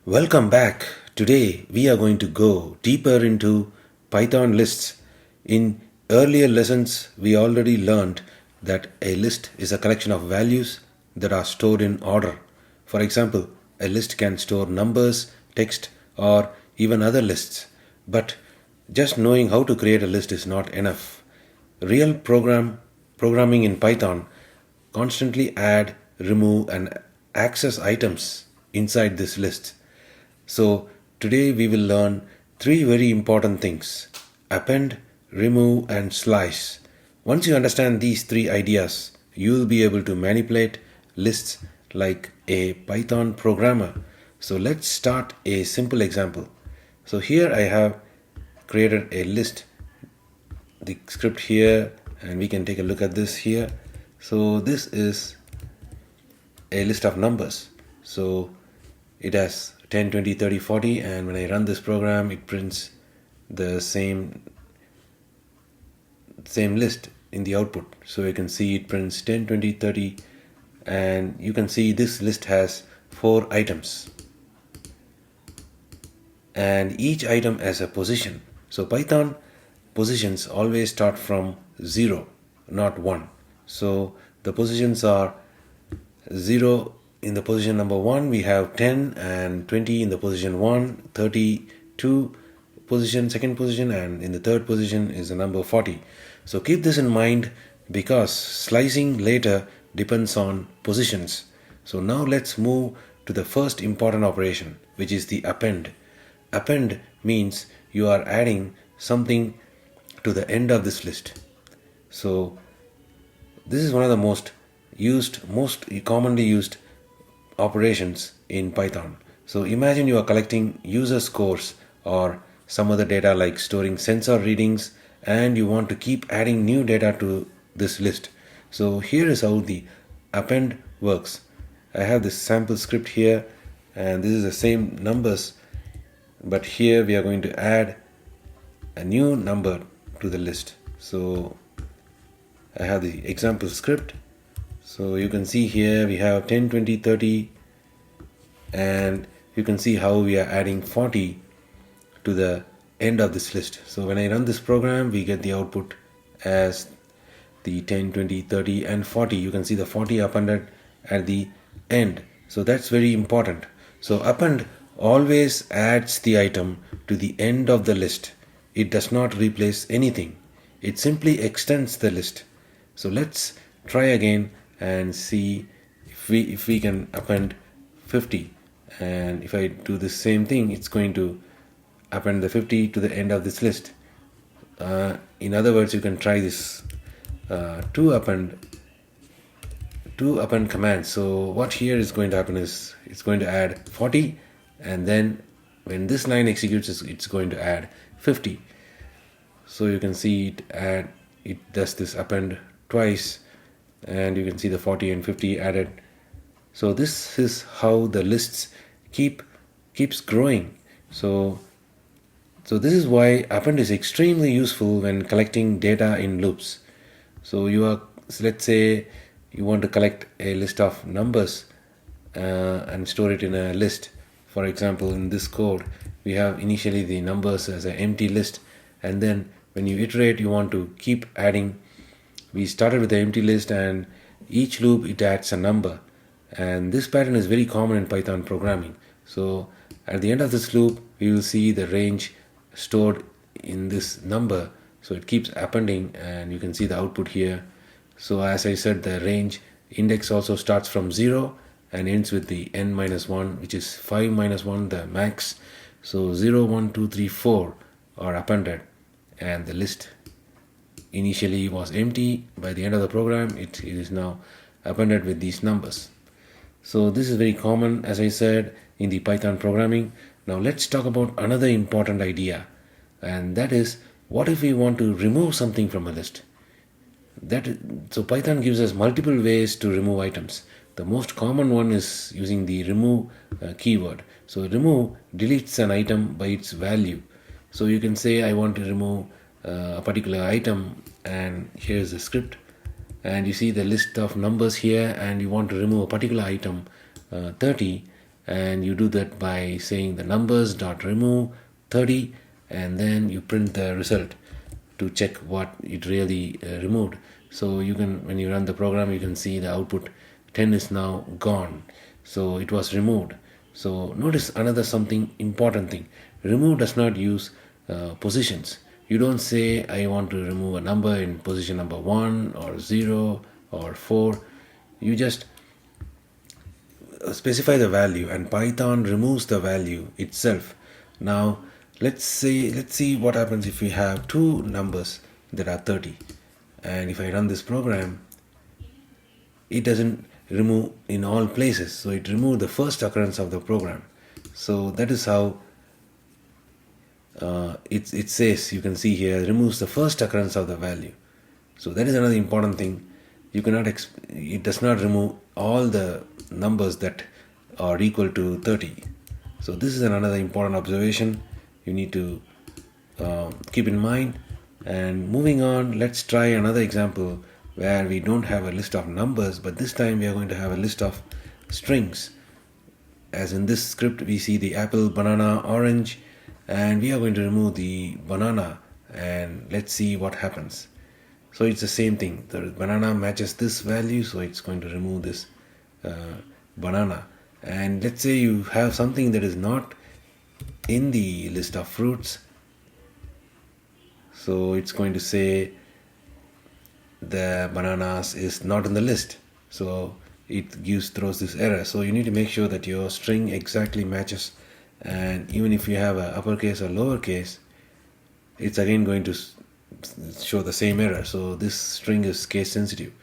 Welcome back. Today we are going to go deeper into Python lists. In earlier lessons, we already learned that a list is a collection of values that are stored in order. For example, a list can store numbers, text, or even other lists. But just knowing how to create a list is not enough. Real programming in Python constantly add, remove, and access items inside this list. So today we will learn three very important things: append, remove, and slice. Once you understand these three ideas, you will be able to manipulate lists like a Python programmer. So let's start a simple example. So here I have created a list, the script here, and we can take a look at this here. So this is a list of numbers. So it has 10, 20, 30, 40, and when I run this program, it prints the same list in the output. So you can see it prints 10, 20, 30, and you can see this list has 4 items, and each item has a position. So Python positions always start from 0, not 1. So the positions are 0 in the position number 1, we have 10, and 20 in the position 1, 32 position, second position, and in the third position is the number 40. So keep this in mind because slicing later depends on positions. So now let's move to the first important operation, which is the append. Append means you are adding something to the end of this list. So this is one of the most commonly used operations in Python. So imagine you are collecting user scores or some other data like storing sensor readings, and you want to keep adding new data to this list. So here is how the append works. I have this sample script here, and this is the same numbers, but here we are going to add a new number to the list. So I have the example script. So you can see here we have 10, 20, 30, and you can see how we are adding 40 to the end of this list. So when I run this program, we get the output as the 10, 20, 30, and 40. You can see the 40 appended at the end. So that's very important. So append always adds the item to the end of the list. It does not replace anything. It simply extends the list. So let's try again and see if we can append 50, and if I do the same thing, it's going to append the 50 to the end of this list. In other words, you can try this two append commands. So what here is going to happen is it's going to add 40, and then when this line executes, it's going to add 50. So you can see it does this append twice, and you can see the 40 and 50 added. So this is how the lists keeps growing. So this is why append is extremely useful when collecting data in loops. So let's say you want to collect a list of numbers and store it in a list. For example, in this code, we have initially the numbers as an empty list, and then when you iterate, you want to keep adding. We started with the empty list, and each loop it adds a number, and this pattern is very common in Python programming. So at the end of this loop, we will see the range stored in this number. So it keeps appending, and you can see the output here. So as I said, the range index also starts from 0 and ends with the n-1, which is 5 minus 1, the max. So 0, 1, 2, 3, 4 are appended, and the list initially was empty. By the end of the program, it is now appended with these numbers. So this is very common, as I said, in the Python programming. Now let's talk about another important idea, and that is, what if we want to remove something from a list? So Python gives us multiple ways to remove items. The most common one is using the remove keyword. So remove deletes an item by its value. So you can say I want to remove a particular item, and here's the script, and you see the list of numbers here, and you want to remove a particular item 30, and you do that by saying the numbers dot remove 30, and then you print the result to check what it really removed. So you can, when you run the program, you can see the output 10 is now gone, so it was removed. So notice another something important thing: remove does not use positions. You don't say I want to remove a number in position number 1 or 0 or 4. You just specify the value, and Python removes the value itself. Now let's see what happens if we have two numbers that are 30, and if I run this program, it doesn't remove in all places, so it removed the first occurrence of the program. So that is how it says, you can see here, removes the first occurrence of the value. So that is another important thing. You cannot it does not remove all the numbers that are equal to 30. So this is another important observation you need to keep in mind. And moving on, let's try another example where we don't have a list of numbers, but this time we are going to have a list of strings. As in this script, we see the apple, banana, orange, and we are going to remove the banana, and let's see what happens. So it's the same thing. The banana matches this value, so it's going to remove this banana. And let's say you have something that is not in the list of fruits, so it's going to say the bananas is not in the list, so it throws this error. So you need to make sure that your string exactly matches, and even if you have a uppercase or lowercase, it's again going to show the same error. So this string is case sensitive.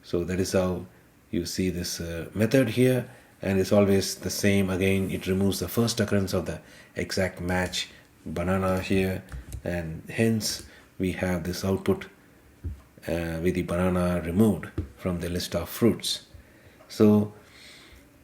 So that is how you see this method here, and it's always the same. Again, it removes the first occurrence of the exact match banana here, and hence we have this output with the banana removed from the list of fruits. So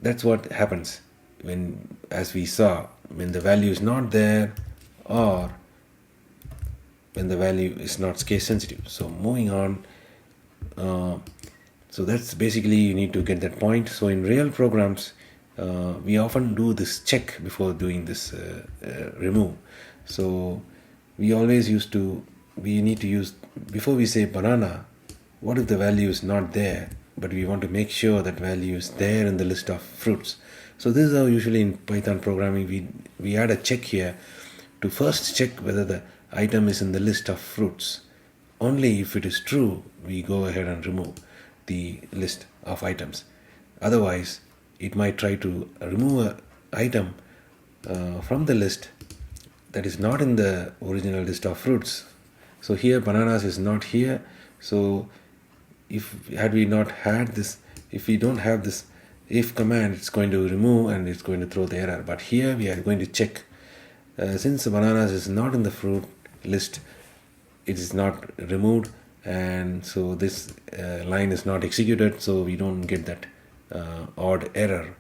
that's what happens when, as we saw, when the value is not there, or when the value is not case sensitive. So moving on, so that's basically, you need to get that point. So in real programs, we often do this check before doing this remove. So we need to use, before we say banana, what if the value is not there, but we want to make sure that value is there in the list of fruits. So this is how usually in Python programming we add a check here to first check whether the item is in the list of fruits. Only if it is true, we go ahead and remove the list of items. Otherwise, it might try to remove an item from the list that is not in the original list of fruits. So here bananas is not here. So if we don't have this if command, it's going to remove and it's going to throw the error. But here we are going to check. Since bananas is not in the fruit list, it is not removed, and so this line is not executed, so we don't get that odd error.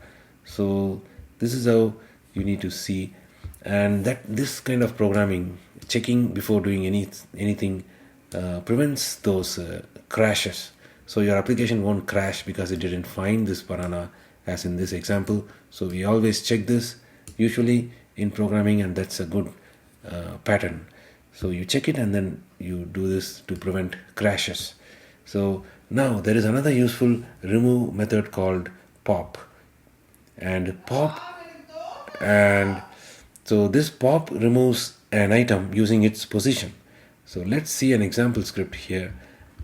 So this is how you need to see, and that this kind of programming, checking before doing anything, prevents those crashes. So your application won't crash because it didn't find this banana, as in this example. So we always check this usually in programming, and that's a good pattern. So you check it and then you do this to prevent crashes. So now there is another useful remove method called pop. And so this pop removes an item using its position. So let's see an example script here,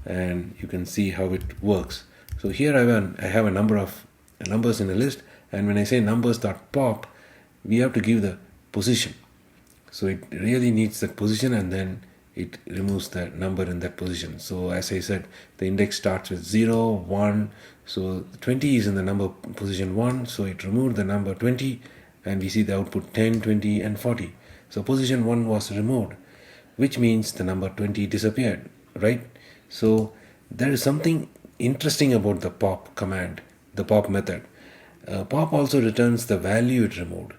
and you can see how it works. So here I have a number of numbers in a list, and when I say numbers.pop, we have to give the position. So it really needs that position, and then it removes the number in that position. So as I said, the index starts with 0, 1. So 20 is in the number position 1. So it removed the number 20, and we see the output 10, 20, and 40. So position 1 was removed, which means the number 20 disappeared, right? So there is something interesting about the pop command, the pop method. Pop also returns the value it removed.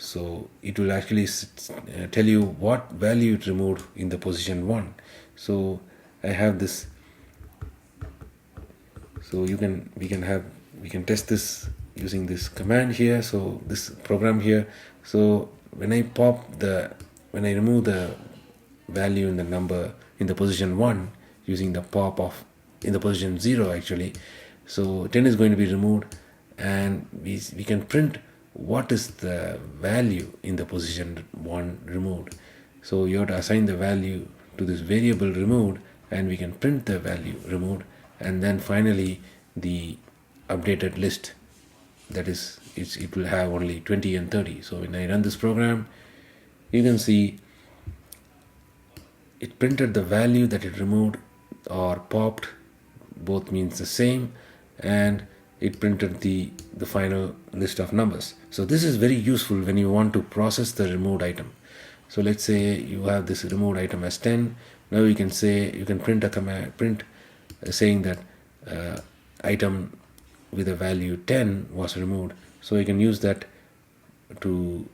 So it will actually tell you what value it removed in the position 1. So I have this. So we can test this using this command here, so this program here. So when I remove the value in the number in the position 1 using the pop of in the position 0 actually, so 10 is going to be removed, and we can print what is the value in the position 1 removed. So you have to assign the value to this variable removed, and we can print the value removed, and then finally the updated list, that is it will have only 20 and 30. So when I run this program, you can see it printed the value that it removed or popped, both means the same, and it printed the final list of numbers. So this is very useful when you want to process the removed item. So let's say you have this removed item as 10. Now you can print a command, saying that item with a value 10 was removed. So you can use that you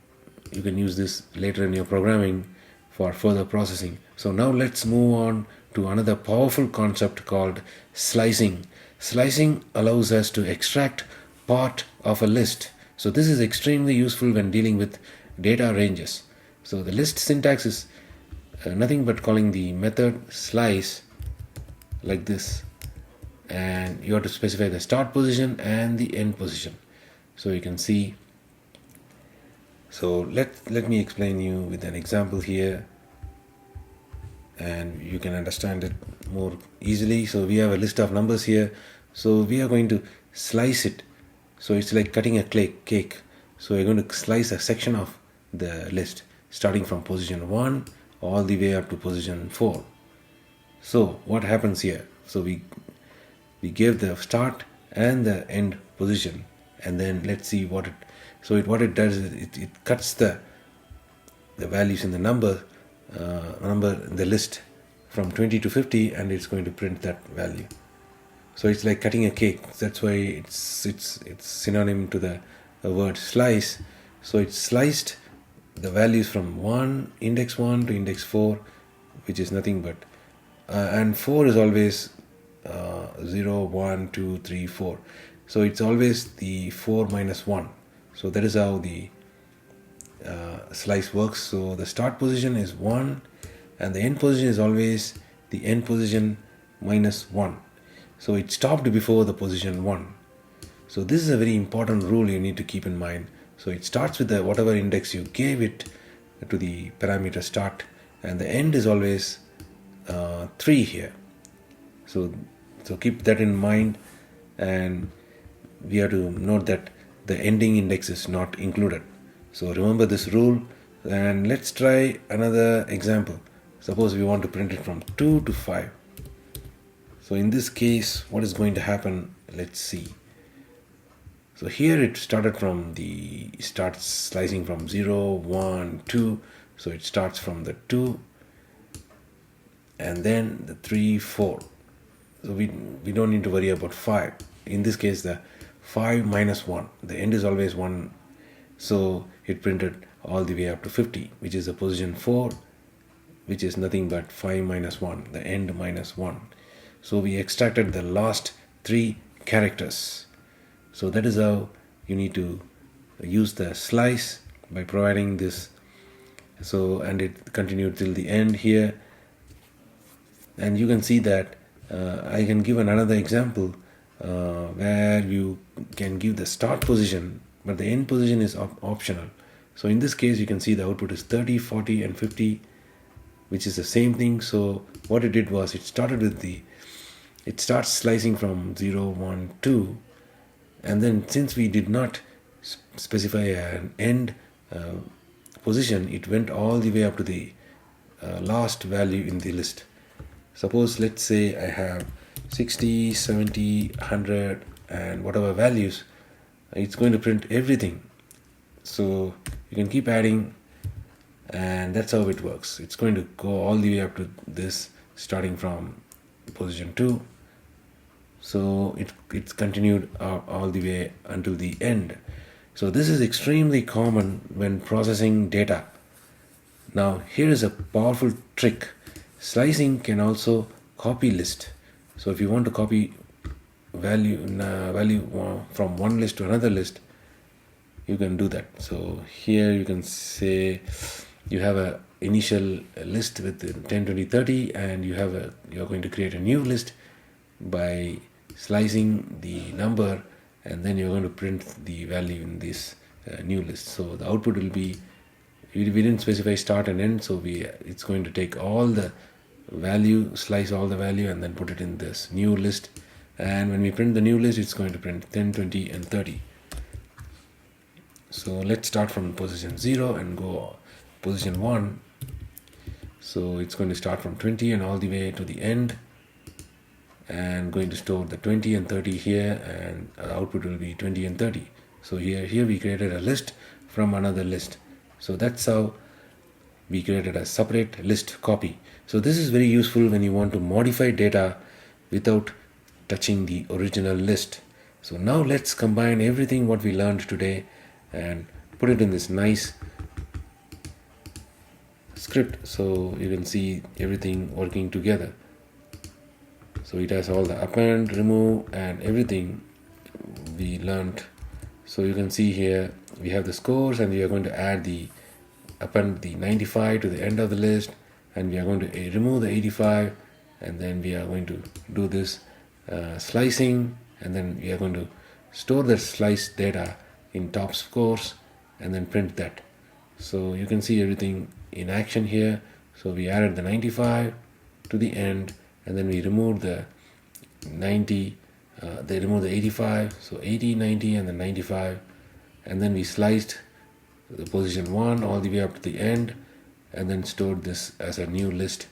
can use this later in your programming for further processing. So now let's move on to another powerful concept called slicing. Slicing allows us to extract part of a list. So this is extremely useful when dealing with data ranges. So the list syntax is nothing but calling the method slice like this, and you have to specify the start position and the end position. So you can see, so let me explain you with an example here, and you can understand it more easily. So we have a list of numbers here, so we are going to slice it. So it's like cutting a cake. So we're going to slice a section of the list starting from position 1 all the way up to position 4. So what happens here? So we gave the start and the end position, and then let's see what it does is it cuts the values in the number in the list from 20 to 50, and it's going to print that value. So it's like cutting a cake. That's why it's synonym to the word slice. So it's sliced the values from index 1 to index 4, which is nothing but and 4 is always 0, 1, 2, 3, 4. So it's always the 4 minus 1. So that is how the slice works. So the start position is 1, and the end position is always the end position minus 1. So it stopped before the position 1. So this is a very important rule you need to keep in mind. So it starts with the whatever index you gave it to the parameter start, and the end is always 3 here. So keep that in mind, and we have to note that the ending index is not included. So remember this rule, and let's try another example. Suppose we want to print it from 2 to 5. So in this case, what is going to happen? Let's see. So here it starts slicing from 0, 1, 2. So it starts from the 2, and then the 3, 4. So we don't need to worry about 5. In this case, the 5 minus 1. The end is always 1. So it printed all the way up to 50, which is the position 4, which is nothing but 5 minus 1, the end minus 1. So we extracted the last 3 characters. So that is how you need to use the slice, by providing this. So, and it continued till the end here. And you can see that I can give another example where you can give the start position, but the end position is optional. So in this case, you can see the output is 30, 40 and 50, which is the same thing. So what it did was it starts slicing from 0, 1, 2, and then since we did not specify an end position, it went all the way up to the last value in the list. Suppose, let's say I have 60, 70, 100 and whatever values, it's going to print everything. So you can keep adding, and that's how it works. It's going to go all the way up to this, starting from position 2. So it's continued all the way until the end. So this is extremely common when processing data. Now here is a powerful trick. Slicing can also copy list. So if you want to copy value from one list to another list, you can do that. So here you can say you have a initial list with 10, 20, 30, and you're going to create a new list by slicing the number, and then you're going to print the value in this new list. So the output will be, we didn't specify start and end, so it's going to take all the value, slice all the value, and then put it in this new list. And when we print the new list, it's going to print 10, 20, and 30. So let's start from position 0 and go position 1. So it's going to start from 20 and all the way to the end, and going to store the 20 and 30 here, and our output will be 20 and 30. So here we created a list from another list. So that's how we created a separate list copy. So this is very useful when you want to modify data without touching the original list. So now let's combine everything what we learned today and put it in this nice script, so you can see everything working together. So it has all the append, remove, and everything we learned. So you can see here we have the scores, and we are going to append the 95 to the end of the list, and we are going to remove the 85, and then we are going to do this slicing, and then we are going to store the sliced data in top scores and then print that. So you can see everything in action here. So we added the 95 to the end, and then we removed the 90, they removed the 85, so 80, 90, and then 95, and then we sliced the position 1 all the way up to the end, and then stored this as a new list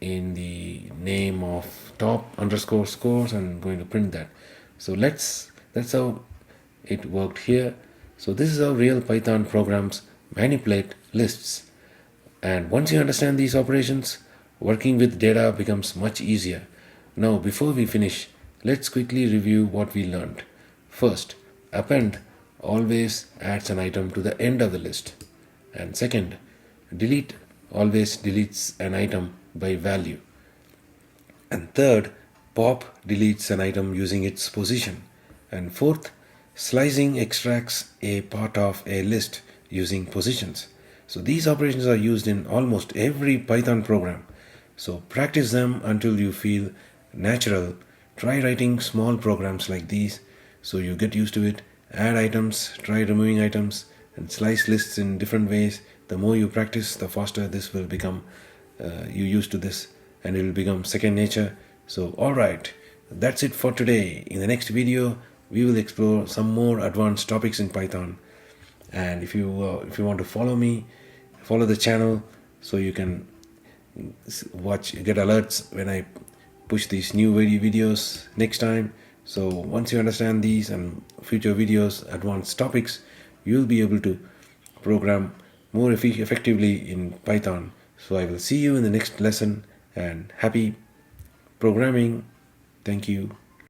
in the name of top underscore scores, and going to print that. So that's how it worked here. So this is how real Python programs manipulate lists. And once you understand these operations, working with data becomes much easier. Now, before we finish, let's quickly review what we learned. First, append always adds an item to the end of the list. And second, delete always deletes an item by value. And third, pop deletes an item using its position. And fourth, slicing extracts a part of a list using positions. So these operations are used in almost every Python program. So practice them until you feel natural. Try writing small programs like these so you get used to it. Add items, try removing items, and slice lists in different ways. The more you practice, the faster this will become. You used to this, and it will become second nature. So alright, that's it for today. In the next video, we will explore some more advanced topics in Python. And if you want to follow me, follow the channel so you can get alerts when I push these new videos next time. So once you understand these and future videos, advanced topics, you'll be able to program more effectively in Python. So I will see you in the next lesson, and happy programming. Thank you.